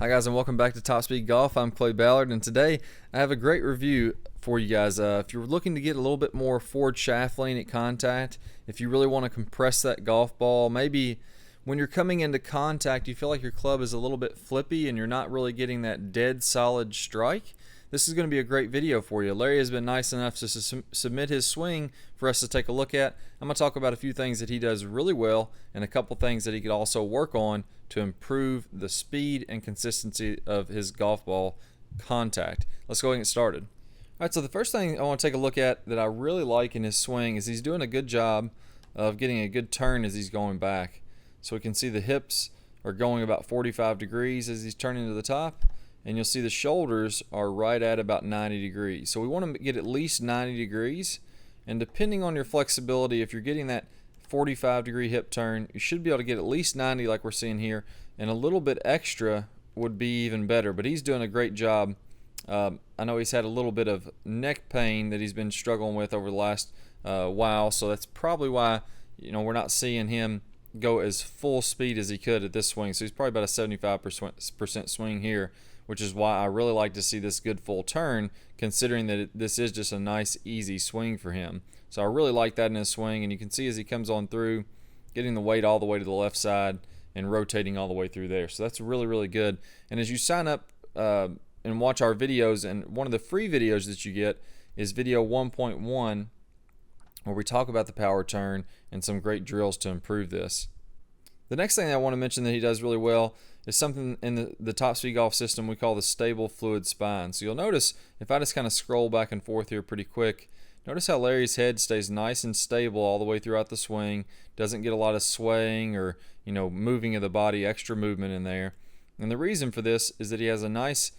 Hi guys, and welcome back to Top Speed Golf. I'm Clay Ballard, and today I have a great review for you guys. If you're looking to get a little bit more forward shaft lane at contact, if you really want to compress that golf ball, maybe when you're coming into contact you feel like your club is a little bit flippy and you're not really getting that dead solid strike, this is going to be a great video for you. Larry has been nice enough to submit his swing for us to take a look at. I'm going to talk about a few things that he does really well and a couple things that he could also work on to improve the speed and consistency of his golf ball contact. Let's go ahead and get started. Alright, so the first thing I want to take a look at that I really like in his swing is he's doing a good job of getting a good turn as he's going back. So we can see the hips are going about 45 degrees as he's turning to the top, and you'll see the shoulders are right at about 90 degrees. So we want to get at least 90 degrees, and depending on your flexibility, if you're getting that 45 degree hip turn, you should be able to get at least 90 like we're seeing here, and a little bit extra would be even better. But he's doing a great job. I know he's had a little bit of neck pain that he's been struggling with over the last while, so that's probably why we're not seeing him go as full speed as he could at this swing. So he's probably about a 75% swing here, which is why I really like to see this good full turn, considering that this is just a nice easy swing for him. So I really like that in his swing, and you can see as he comes on through, getting the weight all the way to the left side and rotating all the way through there. So that's really, really good. And as you sign up and watch our videos, and one of the free videos that you get is video 1.1, where we talk about the power turn and some great drills to improve this. The next thing I want to mention that he does really well is something in the Top Speed Golf system we call the stable fluid spine. So you'll notice, if I just kind of scroll back and forth here pretty quick, notice how Larry's head stays nice and stable all the way throughout the swing, doesn't get a lot of swaying or moving of the body, extra movement in there. And the reason for this is that he has a nice,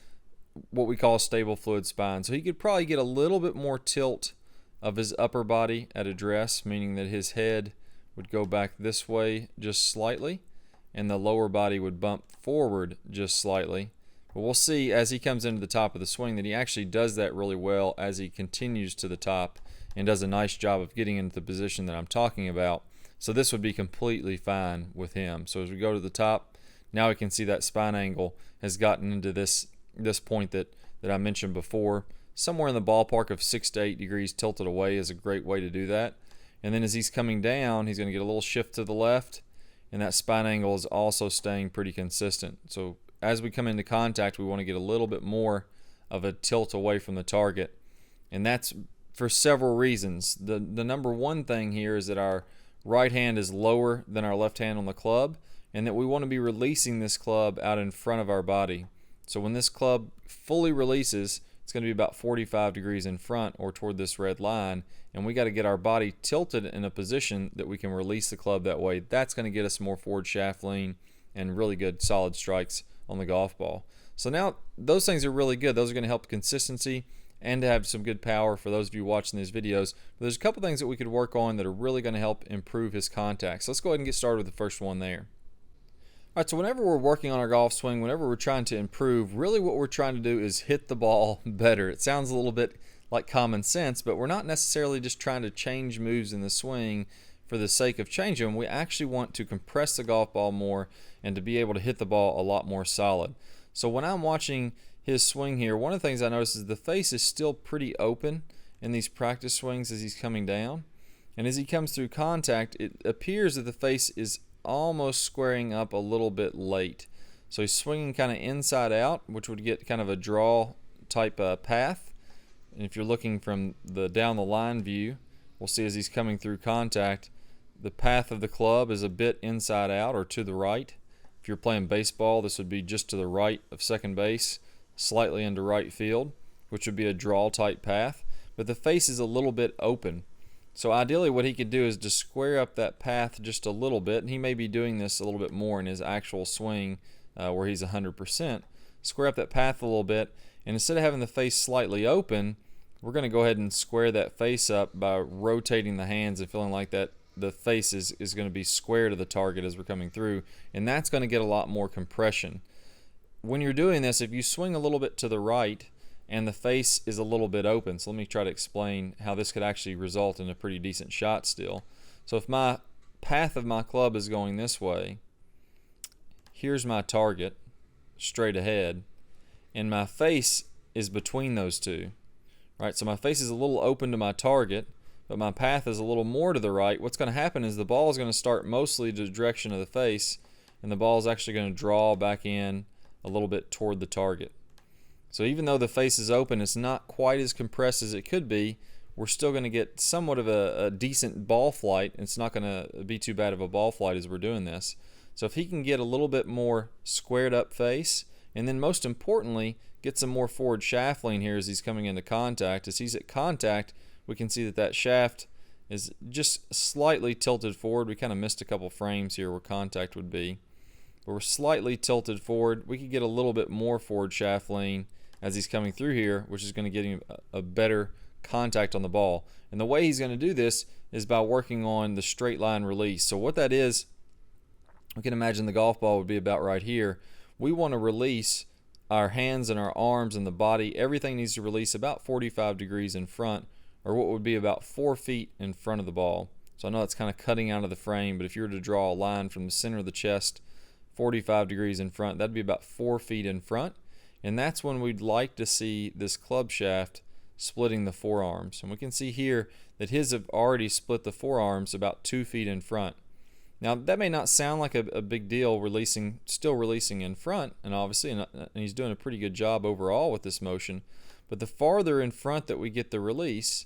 what we call a stable fluid spine. So he could probably get a little bit more tilt of his upper body at address, meaning that his head would go back this way just slightly, and the lower body would bump forward just slightly. But we'll see as he comes into the top of the swing that he actually does that really well as he continues to the top and does a nice job of getting into the position that I'm talking about. So this would be completely fine with him. So as we go to the top, now we can see that spine angle has gotten into this point that I mentioned before. Somewhere in the ballpark of 6 to 8 degrees tilted away is a great way to do that. And then as he's coming down, he's going to get a little shift to the left, and that spine angle is also staying pretty consistent. So as we come into contact, we want to get a little bit more of a tilt away from the target, and that's for several reasons. The number one thing here is that our right hand is lower than our left hand on the club, and that we want to be releasing this club out in front of our body. So when this club fully releases, it's going to be about 45 degrees in front or toward this red line, and we got to get our body tilted in a position that we can release the club that way. That's going to get us more forward shaft lean and really good solid strikes on the golf ball. So now those things are really good. Those are going to help consistency and to have some good power for those of you watching these videos. But there's a couple things that we could work on that are really going to help improve his contact. So let's go ahead and get started with the first one there. Alright, so whenever we're working on our golf swing, whenever we're trying to improve, really what we're trying to do is hit the ball better. It sounds a little bit like common sense, but we're not necessarily just trying to change moves in the swing for the sake of changing them. We actually want to compress the golf ball more and to be able to hit the ball a lot more solid. So when I'm watching his swing here, one of the things I notice is the face is still pretty open in these practice swings as he's coming down. And as he comes through contact, it appears that the face is almost squaring up a little bit late. So he's swinging kind of inside out, which would get kind of a draw type path. And if you're looking from the down the line view, we'll see as he's coming through contact, the path of the club is a bit inside out or to the right. If you're playing baseball, this would be just to the right of second base, slightly into right field, which would be a draw type path. But the face is a little bit open. So ideally what he could do is just square up that path just a little bit, and he may be doing this a little bit more in his actual swing where he's 100%. Square up that path a little bit, and instead of having the face slightly open, we're going to go ahead and square that face up by rotating the hands and feeling like that the face is going to be square to the target as we're coming through, and that's going to get a lot more compression. When you're doing this, if you swing a little bit to the right and the face is a little bit open, so let me try to explain how this could actually result in a pretty decent shot still. So if my path of my club is going this way, here's my target, straight ahead, and my face is between those two. Right, so my face is a little open to my target, but my path is a little more to the right. What's going to happen is the ball is going to start mostly to the direction of the face, and the ball is actually going to draw back in a little bit toward the target. So even though the face is open, it's not quite as compressed as it could be. We're still going to get somewhat of a decent ball flight. It's not going to be too bad of a ball flight as we're doing this. So if he can get a little bit more squared up face, and then most importantly, get some more forward shaft lean here as he's coming into contact. As he's at contact, we can see that that shaft is just slightly tilted forward. We kind of missed a couple frames here where contact would be. But we're slightly tilted forward. We could get a little bit more forward shaft lean as he's coming through here, which is going to get him a better contact on the ball. And the way he's going to do this is by working on the straight line release. So what that is, we can imagine the golf ball would be about right here. We want to release our hands and our arms and the body. Everything needs to release about 45 degrees in front, or what would be about 4 feet in front of the ball. So I know it's kind of cutting out of the frame, but if you were to draw a line from the center of the chest 45 degrees in front, that'd be about 4 feet in front. And that's when we'd like to see this club shaft splitting the forearms. And we can see here that his have already split the forearms about 2 feet in front. Now that may not sound like a big deal, still releasing in front, and obviously and he's doing a pretty good job overall with this motion, but the farther in front that we get the release,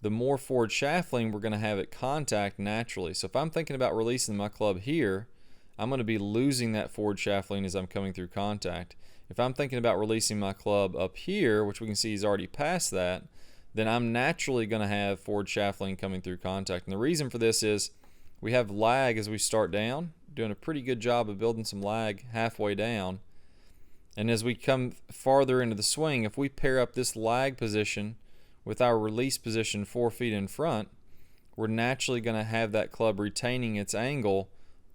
the more forward shaft lean we're going to have at contact naturally. So if I'm thinking about releasing my club here, I'm going to be losing that forward shaft lean as I'm coming through contact. If I'm thinking about releasing my club up here, which we can see he's already past that, then I'm naturally going to have forward shaft lean coming through contact. And the reason for this is we have lag as we start down, doing a pretty good job of building some lag halfway down. And as we come farther into the swing, if we pair up this lag position with our release position 4 feet in front, we're naturally going to have that club retaining its angle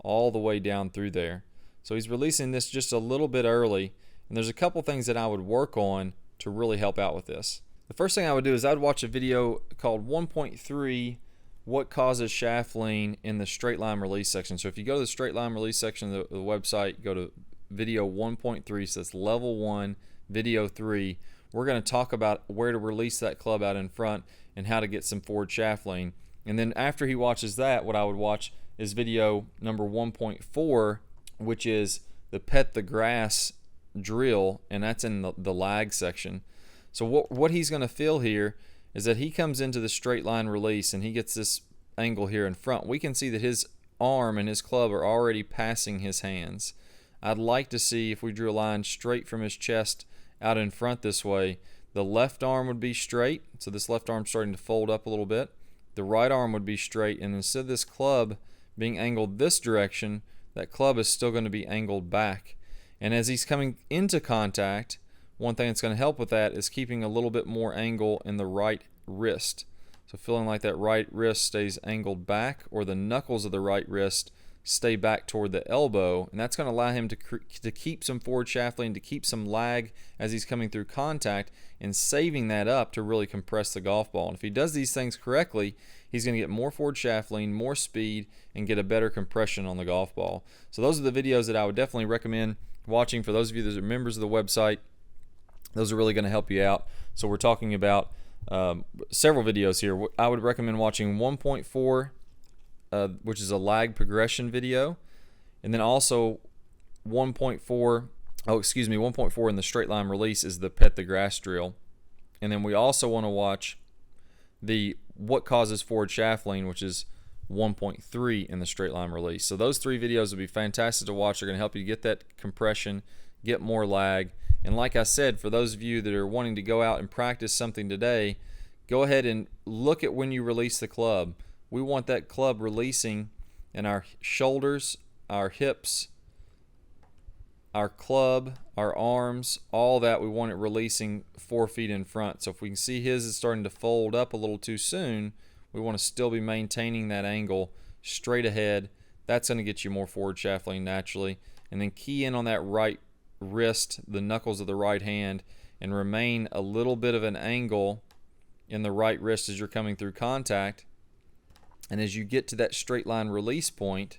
all the way down through there. So he's releasing this just a little bit early, and there's a couple things that I would work on to really help out with this. The first thing I would do is I'd watch a video called 1.3 What Causes Shaft Lean in the Straight Line Release section. So if you go to the Straight Line Release section of the website, go to video 1.3, so that's level 1, video 3. We're going to talk about where to release that club out in front and how to get some forward shaft lean. And then after he watches that, what I would watch is video number 1.4, which is the pet the grass drill, and that's in the lag section. So what he's going to feel here is that he comes into the straight line release and he gets this angle here in front. We can see that his arm and his club are already passing his hands. I'd like to see, if we drew a line straight from his chest out in front this way, the left arm would be straight, so this left arm starting to fold up a little bit. The right arm would be straight, and instead of this club being angled this direction, that club is still going to be angled back. And as he's coming into contact, one thing that's going to help with that is keeping a little bit more angle in the right wrist. So feeling like that right wrist stays angled back, or the knuckles of the right wrist stay back toward the elbow, and that's going to allow him to keep some forward shaft lean, to keep some lag as he's coming through contact, and saving that up to really compress the golf ball. And if he does these things correctly, he's going to get more forward shaft lean, more speed, and get a better compression on the golf ball. So those are the videos that I would definitely recommend watching for those of you that are members of the website. Those are really going to help you out. So we're talking about several videos here. I would recommend watching 1.4, which is a lag progression video, and then also 1.4 in the straight line release is the pet the grass drill. And then we also want to watch the what causes forward shaft lean, which is 1.3 in the straight line release. So those three videos will be fantastic to watch. They're going to help you get that compression, get more lag. And like I said, for those of you that are wanting to go out and practice something today, go ahead and look at when you release the club. We want that club releasing in our shoulders, our hips, our club, our arms, all that. We want it releasing 4 feet in front. So if we can see his is starting to fold up a little too soon, we want to still be maintaining that angle straight ahead. That's going to get you more forward shaft lean naturally. And then key in on that right wrist, the knuckles of the right hand, and remain a little bit of an angle in the right wrist as you're coming through contact. And as you get to that straight line release point,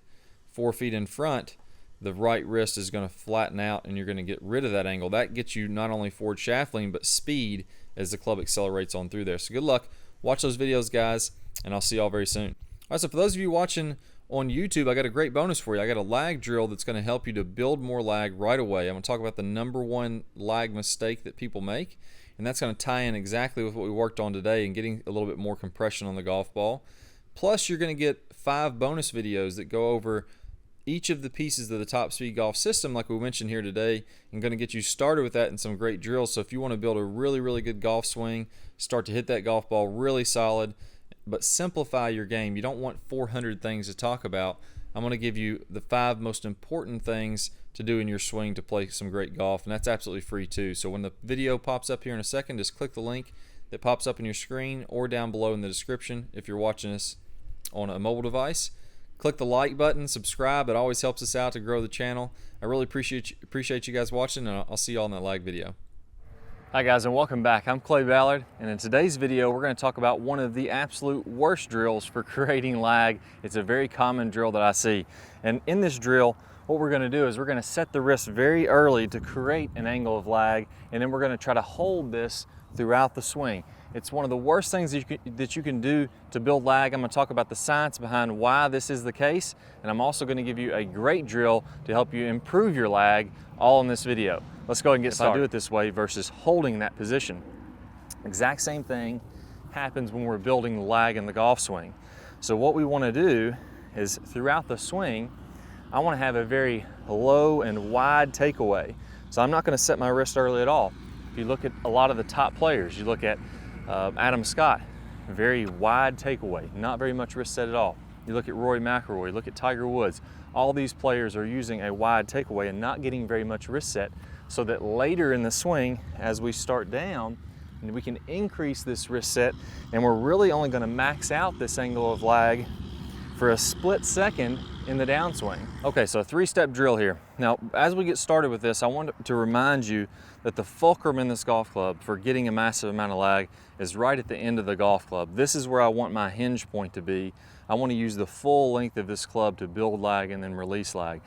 4 feet in front, the right wrist is going to flatten out and you're going to get rid of that angle. That gets you not only forward shaft lean, but speed as the club accelerates on through there. So good luck. Watch those videos, guys, and I'll see y'all very soon. All right, so for those of you watching on YouTube, I got a great bonus for you. I got a lag drill that's going to help you to build more lag right away. I'm going to talk about the #1 lag mistake that people make, and that's going to tie in exactly with what we worked on today and getting a little bit more compression on the golf ball. Plus, you're going to get 5 bonus videos that go over each of the pieces of the Top Speed Golf system like we mentioned here today, and going to get you started with that and some great drills. So if you want to build a really, really good golf swing, start to hit that golf ball really solid, but simplify your game. You don't want 400 things to talk about. I'm going to give you the 5 most important things to do in your swing to play some great golf, and that's absolutely free too. So when the video pops up here in a second, just click the link that pops up in your screen or down below in the description if you're watching this on a mobile device. Click the like button, subscribe. It always helps us out to grow the channel. I really appreciate you guys watching, and I'll see you all in that lag video. Hi guys, and welcome back. I'm Clay Ballard, and in today's video we're going to talk about one of the absolute worst drills for creating lag. It's a very common drill that I see, and in this drill what we're going to do is we're going to set the wrist very early to create an angle of lag, and then we're going to try to hold this throughout the swing. It's one of the worst things that you can do to build lag. I'm going to talk about the science behind why this is the case, and I'm also going to give you a great drill to help you improve your lag, all in this video. Let's go ahead and get started. If I do it this way versus holding that position, exact same thing happens when we're building the lag in the golf swing. So what we want to do is throughout the swing, I want to have a very low and wide takeaway. So I'm not going to set my wrist early at all. If you look at a lot of the top players, you look at Adam Scott, very wide takeaway, not very much wrist set at all. You look at Rory McIlroy, you look at Tiger Woods. All these players are using a wide takeaway and not getting very much wrist set, so that later in the swing, as we start down, we can increase this wrist set, and we're really only going to max out this angle of lag for a split second in the downswing. Okay, so a 3-step drill here. Now, as we get started with this, I want to remind you that the fulcrum in this golf club for getting a massive amount of lag is right at the end of the golf club. This is where I want my hinge point to be. I want to use the full length of this club to build lag and then release lag.